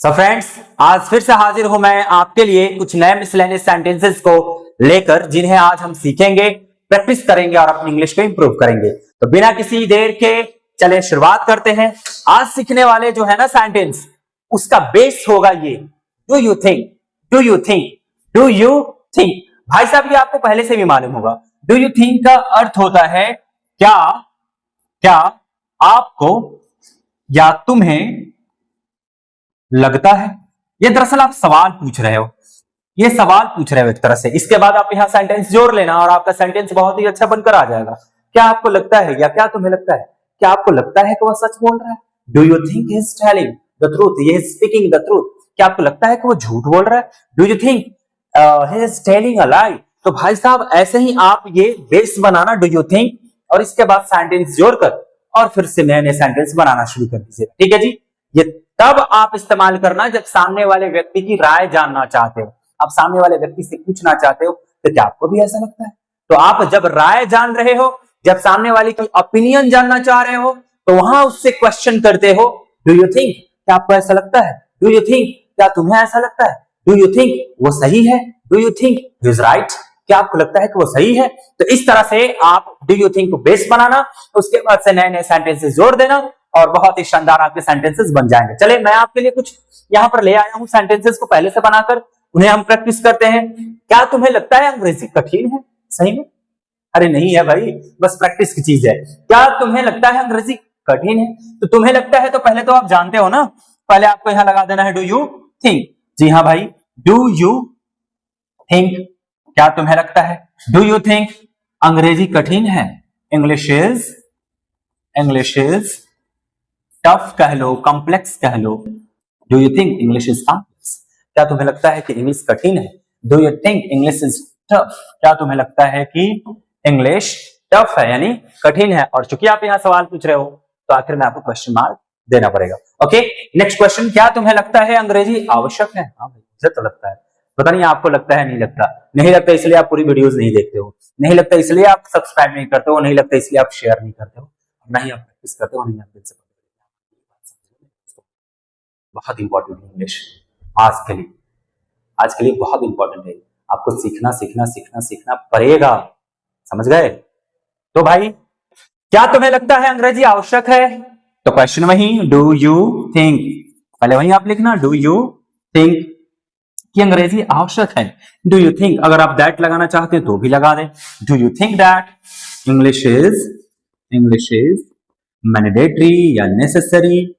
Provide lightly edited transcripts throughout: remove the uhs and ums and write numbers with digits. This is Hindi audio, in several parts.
सो फ्रेंड्स, आज फिर से हाजिर हूं मैं आपके लिए कुछ नए मिसलेनियस सेंटेंसेस को लेकर, जिन्हें आज हम सीखेंगे, प्रैक्टिस करेंगे और अपनी इंग्लिश को इंप्रूव करेंगे। तो बिना किसी देर के चले शुरुआत करते हैं। आज सीखने वाले जो है ना सेंटेंस, उसका बेस होगा ये do you think, do you think, do you think. भाई साहब, ये आपको पहले से भी मालूम होगा। डू यू थिंक का अर्थ होता है क्या, क्या आपको या तुम्हें लगता है। ये दरअसल आप सवाल पूछ रहे हो, ये सवाल पूछ रहे हो एक तरह से। इसके बाद आप यहां सेंटेंस जोड़ लेना और आपका सेंटेंस बहुत ही अच्छा बनकर आ जाएगा। क्या आपको लगता है या क्या तुम्हें लगता है, क्या आपको लगता है कि वह सच बोल रहा है? Do you think he is telling the truth, he is speaking the truth. क्या आपको लगता है कि वो झूठ बोल रहा है? Do you think he is telling a lie. तो भाई साहब, ऐसे ही आप ये बेस बनाना डू यू थिंक, और इसके बाद सेंटेंस जोड़कर और फिर से नए नए सेंटेंस बनाना शुरू कर दीजिए। ठीक है जी। ये तब आप इस्तेमाल करना जब सामने वाले व्यक्ति की राय जानना चाहते हो, आप सामने वाले व्यक्ति से पूछना चाहते हो तो क्या आपको भी ऐसा लगता है। तो आप जब राय जान रहे हो, जब सामने वाले की ओपिनियन जानना चाह रहे हो, तो वहां उससे क्वेश्चन करते हो डू यू थिंक, क्या आपको ऐसा लगता है? डू यू थिंक, क्या तुम्हें ऐसा लगता है? डू यू थिंक वो सही है? Do you think he is right, क्या आपको लगता है कि वो सही है? तो इस तरह से आप डू यू थिंक को बेस बनाना, उसके बाद से नए नए सेंटेंसेस जोड़ देना और बहुत ही शानदार आपके सेंटेंसेस बन जाएंगे। चले, मैं आपके लिए कुछ यहां पर ले आया हूं सेंटेंसेस को पहले से बनाकर, उन्हें हम प्रैक्टिस करते हैं। क्या तुम्हें लगता है अंग्रेजी कठिन है? सही में? अरे नहीं है भाई, बस प्रैक्टिस की चीज है। क्या तुम्हें लगता है अंग्रेजी कठिन है? तो तुम्हें लगता है तो पहले तो आप जानते हो ना, पहले आपको यहां लगा देना है डू यू थिंक। जी हाँ भाई, डू यू थिंक, क्या तुम्हें लगता है? डू यू थिंक अंग्रेजी कठिन है? इंग्लिश इज टफ कह लो, कॉम्प्लेक्स कह लो। Do you think English is complex, क्या तुम्हें लगता है कि इंग्लिश कठिन है? Do you think English is tough, क्या तुम्हें लगता है कि इंग्लिश टफ है यानी कठिन है? और चूंकि आप यहां सवाल पूछ रहे हो तो आखिर में आपको क्वेश्चन मार्क देना पड़ेगा। ओके, नेक्स्ट क्वेश्चन, क्या तुम्हें लगता है अंग्रेजी आवश्यक है? हाँ भाई, मुझे तो लगता है। पता नहीं आपको लगता है, नहीं लगता। नहीं लगता इसलिए आप पूरी वीडियोस नहीं देखते हो, नहीं लगता इसलिए आप सब्सक्राइब नहीं करते हो, नहीं लगता इसलिए आप शेयर नहीं करते हो, नहीं आप प्रैक्टिस करते हो, नहीं आप दिल से। बहुत इंपॉर्टेंट है इंग्लिश आज के लिए बहुत इंपॉर्टेंट है। आपको सीखना सीखना सीखना सीखना पड़ेगा, समझ गए? तो भाई, क्या तुम्हें लगता है अंग्रेजी आवश्यक है? तो क्वेश्चन वही डू यू थिंक, पहले वही आप लिखना डू यू थिंक कि अंग्रेजी आवश्यक है। डू यू थिंक, अगर आप दैट लगाना चाहते हैं तो भी लगा दें। Do you think that English is mandatory या necessary?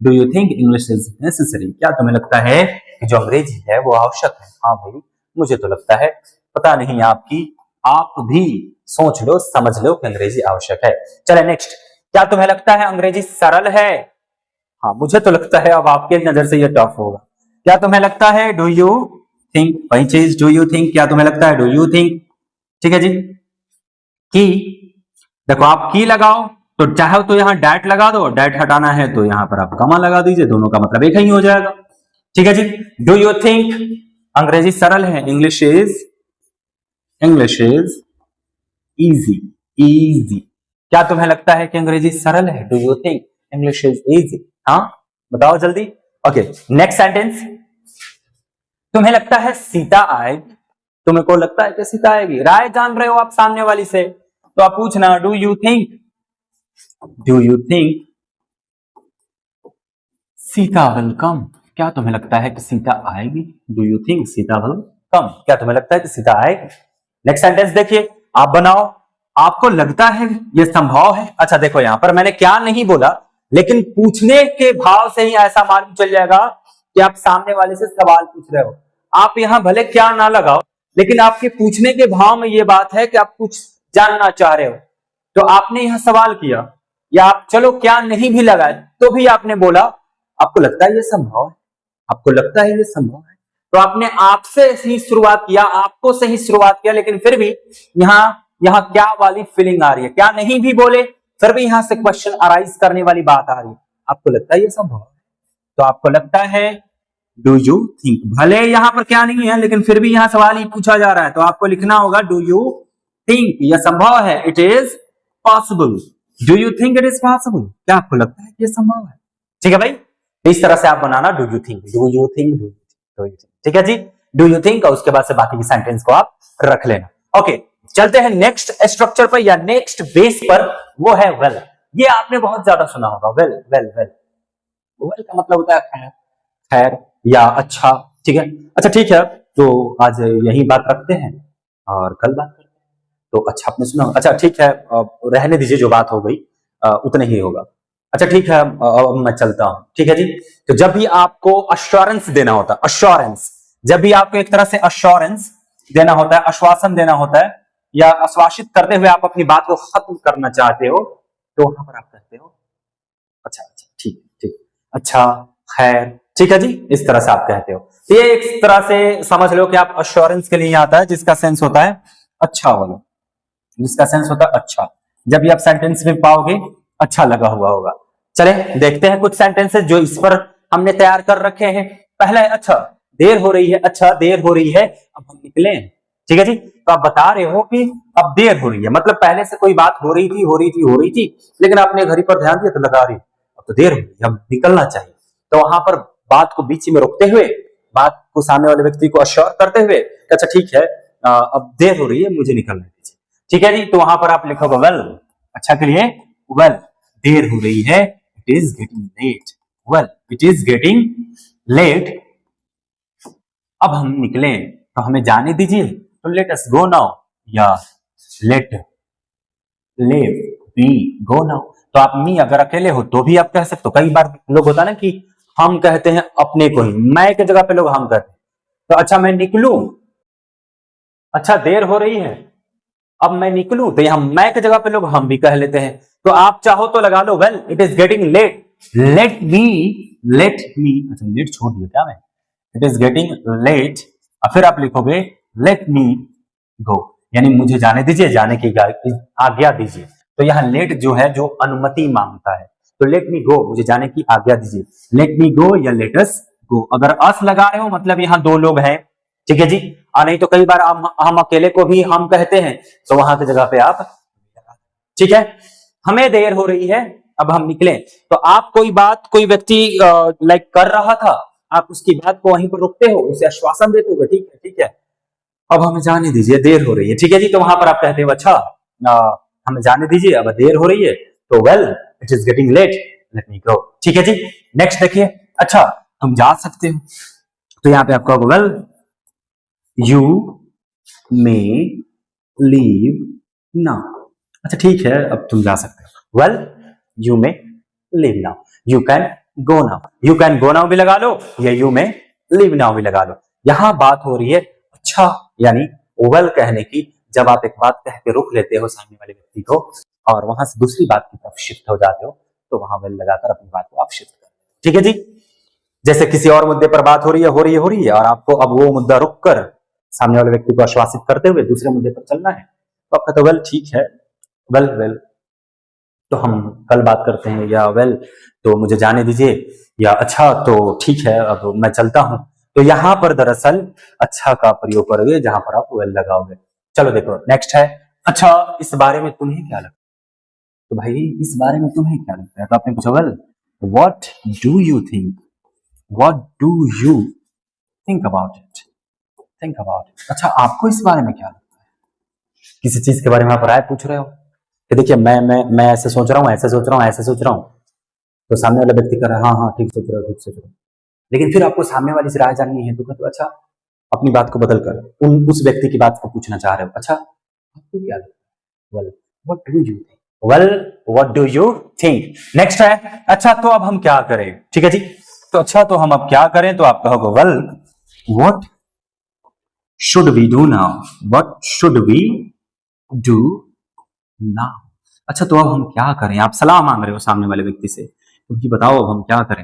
Do you think English is necessary, क्या तुम्हें लगता है कि जो अंग्रेजी है वो आवश्यक है? हाँ भाई, मुझे तो लगता है। पता नहीं आपकी, आप भी सोच लो, समझ लो कि अंग्रेजी आवश्यक है। चले नेक्स्ट, क्या तुम्हें लगता है अंग्रेजी सरल है? हाँ, मुझे तो लगता है। अब आपके नजर से ये टफ होगा। क्या तुम्हें लगता है? डू यू थिंक, वही चीज डू यू थिंक, क्या तुम्हें लगता है? Do you think. ठीक है जी। की, देखो आप की लगाओ तो चाहे तो यहां डैट लगा दो, डैट हटाना है तो यहां पर आप कमा लगा दीजिए, दोनों का मतलब एक ही हो जाएगा। ठीक है जी। डू यू थिंक अंग्रेजी सरल है? इंग्लिश इज इजी, क्या तुम्हें लगता है कि अंग्रेजी सरल है? Do you think English is easy? हाँ, बताओ जल्दी। ओके, नेक्स्ट सेंटेंस, तुम्हें लगता है सीता आएगी? तुम्हें को लगता है कि सीता आएगी? राय जान रहे हो आप सामने वाली से, तो आप पूछना do you think Sita will come, क्या तुम्हें लगता है कि सीता आएगी? Do you think Sita will come, क्या तुम्हें लगता है कि सीता आएगी? नेक्स्ट सेंटेंस देखिए, आप बनाओ, आपको लगता है ये संभव है? अच्छा देखो, यहां पर मैंने क्या नहीं बोला, लेकिन पूछने के भाव से ही ऐसा मालूम चल जाएगा कि आप सामने वाले से सवाल पूछ रहे हो। आप यहां भले क्या ना लगाओ, लेकिन आपके पूछने के भाव में ये बात है कि आप कुछ जानना चाह रहे हो। तो आपने यहां सवाल किया, या आप चलो क्या नहीं भी लगाए तो भी आपने बोला आपको लगता है ये संभव है, आपको लगता है ये संभव है। तो आपने आपसे ही शुरुआत किया, आपको से ही शुरुआत किया, लेकिन फिर भी यहां क्या वाली फीलिंग आ रही है? क्या नहीं भी बोले फिर भी यहां से क्वेश्चन अराइज करने वाली बात आ रही है। आपको लगता है ये संभव है, तो आपको लगता है डू यू थिंक। भले यहां पर क्या नहीं है, लेकिन फिर भी यहां सवाल ही पूछा जा रहा है, तो आपको लिखना होगा डू यू थिंक यह संभव है, it is possible. Do you think it is possible, क्या आपको लगता है कि यह संभव है? ठीक है भाई, तो इस तरह से आप बनाना do you think, do you think, do you think, ठीक है जी, डू यू थिंक, और उसके बाद से बाकी की सेंटेंस को आप रख लेना। ओके, चलते हैं नेक्स्ट स्ट्रक्चर पर या नेक्स्ट बेस पर, वो है वेल। ये आपने बहुत ज्यादा सुना होगा, वेल वेल वेल। वेल का मतलब होता है खैर, खैर या अच्छा, ठीक है। अच्छा ठीक है, तो आज यही बात रखते हैं और कल बात करते हैं। तो अच्छा आपने सुना, अच्छा ठीक है, रहने दीजिए, जो बात हो गई उतना ही होगा। अच्छा ठीक है, अब मैं चलता हूं, ठीक है जी। तो जब भी आपको अश्योरेंस देना होता है, अश्योरेंस, जब भी आपको एक तरह से अश्योरेंस देना होता है, आश्वासन देना होता है, या आश्वासित करते हुए आप अपनी बात को खत्म करना चाहते हो, तो वहां पर आप कहते हो अच्छा अच्छा, ठीक ठीक, अच्छा, खैर, ठीक है जी, इस तरह से आप कहते हो। तो ये एक तरह से समझ लो कि आप अश्योरेंस के लिए आता है, जिसका सेंस होता है अच्छा वाला, जिसका सेंस होता है अच्छा। जब भी आप सेंटेंस में पाओगे अच्छा लगा हुआ होगा। चले देखते हैं कुछ सेंटेंसेस जो इस पर हमने तैयार कर रखे हैं। पहला है अच्छा, देर हो रही है, अच्छा देर हो रही है, अब हम निकले, ठीक है जी। तो आप बता रहे हो कि अब देर हो रही है, मतलब पहले से कोई बात हो रही थी हो रही थी हो रही थी, लेकिन आपने घड़ी पर ध्यान दिया तो लगा रही, अब तो देर हो रही है, अब निकलना चाहिए। तो वहां पर बात को बीच में रोकते हुए, बात को सामने वाले व्यक्ति को अश्योर करते हुए, अच्छा ठीक है, अब देर हो रही है, मुझे निकलना दीजिए, ठीक है जी। तो वहां पर आप लिखोगे वेल, अच्छा के लिए वेल, देर हो रही है, it is getting late, well it is getting late, अब हम निकले तो हमें जाने दीजिए, तो लेट अस गो नाउ, या लेट मी गो नाउ। तो आप मी अगर अकेले हो तो भी आप कह सकते हो। कई बार लोग होता है ना कि हम कहते हैं अपने को ही, मैं के जगह पे लोग हम कहते हैं। तो अच्छा मैं निकलूं, अच्छा देर हो रही है, अब मैं निकलूं, तो यहां मैं की जगह पे लोग हम भी कह लेते हैं। तो आप चाहो तो लगा लो well it is getting late, let me, अच्छा लेट छोड़ दिया क्या मैं, इट इज गेटिंग लेट, और फिर आप लिखोगे लेट मी गो, यानी मुझे जाने दीजिए, जाने की आज्ञा दीजिए। तो यहाँ लेट जो है जो अनुमति मांगता है, तो लेट मी गो, मुझे जाने की आज्ञा दीजिए, लेट मी गो या लेट अस गो। अगर अस लगा रहे हो मतलब यहाँ दो लोग हैं, ठीक है जी। नहीं तो कई बार हम अकेले को भी हम कहते हैं, तो वहां की जगह पे आप, ठीक है, हमें देर हो रही है, अब हम निकले। तो आप कोई बात, कोई व्यक्ति लाइक कर रहा था, आप उसकी बात को वहीं पर रुकते हो, उसे आश्वासन देते हो, ठीक है, अब हमें जाने दीजिए, देर हो रही है, ठीक है जी। तो वहां पर आप कहते हो अच्छा हमें जाने दीजिए, अब देर हो रही है, तो well it is getting late, let me go, ठीक है जी। नेक्स्ट देखिए, अच्छा तुम जा सकते हो, तो यहाँ पे आपका well you may leave now, अच्छा ठीक है, अब तुम जा सकते हो, well you may leave now, you can go now, you can go now भी लगा लो, या यू मे लीव नाउ भी लगा लो। यहां बात हो रही है अच्छा यानी वेल कहने की, जब आप एक बात कह के रोक लेते हो सामने वाले व्यक्ति को और वहां से दूसरी बात की तरफ शिफ्ट हो जाते हो, तो वहां वेल लगाकर अपनी बात को आप शिफ्ट कर, ठीक है जी। जैसे किसी और मुद्दे पर बात हो रही है हो रही है हो रही है, और आपको अब वो मुद्दा रुक कर सामने वाले व्यक्ति को आश्वासित करते हुए दूसरे मुद्दे पर चलना है, तो आप कहते हो वेल ठीक है, वेल वेल तो हम कल बात करते हैं, या वेल तो मुझे जाने दीजिए, या अच्छा तो ठीक है अब मैं चलता हूं। तो यहां पर दरअसल अच्छा का प्रयोग करोगे जहां पर आप वेल लगाओगे। चलो देखो नेक्स्ट है, अच्छा इस बारे में तुम्हें क्या लगता है, तो भाई इस बारे में तुम्हें क्या लगता है, तो आपने पूछा well what do you think, what do you think about it, think about it, अच्छा आपको इस बारे में क्या लगता है, किसी चीज के बारे में आप राय पूछ रहे हो कि देखिए मैं ऐसे सोच रहा हूँ, ऐसे सोच रहा हूँ, ऐसे सोच रहा हूँ, तो सामने वाला व्यक्ति कर रहा है हाँ हाँ ठीक सोच रहे हो, ठीक सोच रहे हो, लेकिन फिर आपको सामने वाली से राय जाननी है, तो अच्छा अपनी बात को बदल कर उस व्यक्ति की बात को पूछना चाह रहे हो, अच्छा आपको क्या लगता है, well what do you think, well what do you think. Next है, अच्छा तो अब हम क्या करें, ठीक है जी। तो अच्छा तो हम अब क्या करें, तो आप कहोगे well what should we do now, what should we do now, अच्छा तो अब हम क्या करें, आप सलाह मांग रहे हो सामने वाले व्यक्ति से, तो बताओ अब हम क्या करें,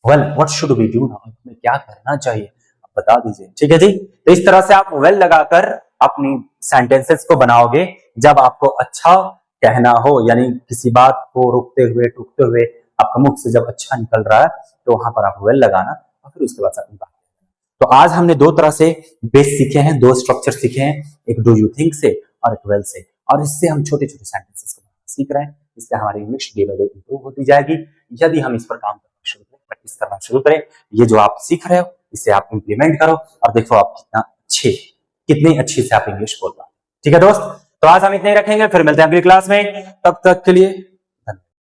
well what should we do now, हमें क्या करना चाहिए आप बता दीजिए, ठीक है जी। तो इस तरह से आप वेल लगाकर अपनी सेंटेंसेस को बनाओगे जब आपको अच्छा कहना हो, यानी किसी बात को रोकते हुए टूकते हुए आपका मुख से जब अच्छा निकल रहा है, तो वहां पर आप वेल लगाना और फिर उसके बाद से अपनी बात। तो आज हमने दो तरह से बेस सीखे हैं, दो स्ट्रक्चर सीखे हैं, एक डू यू थिंक से और एक वेल से, और इससे हम छोटे छोटे सेंटेंसेस को सीख रहे हैं, इससे हमारी English day by day improve होती जाएगी यदि हम इस पर काम करना शुरू करें। प्रैक्टिस करना शुरू करें। ये जो आप सीख रहे हो इसे आप इंप्लीमेंट करो और देखो आप कितनी अच्छी से आप इंग्लिश बोल पाओ। ठीक है दोस्त, तो आज हम इतने ही रखेंगे, फिर मिलते हैं अगली क्लास में। तब तक के लिए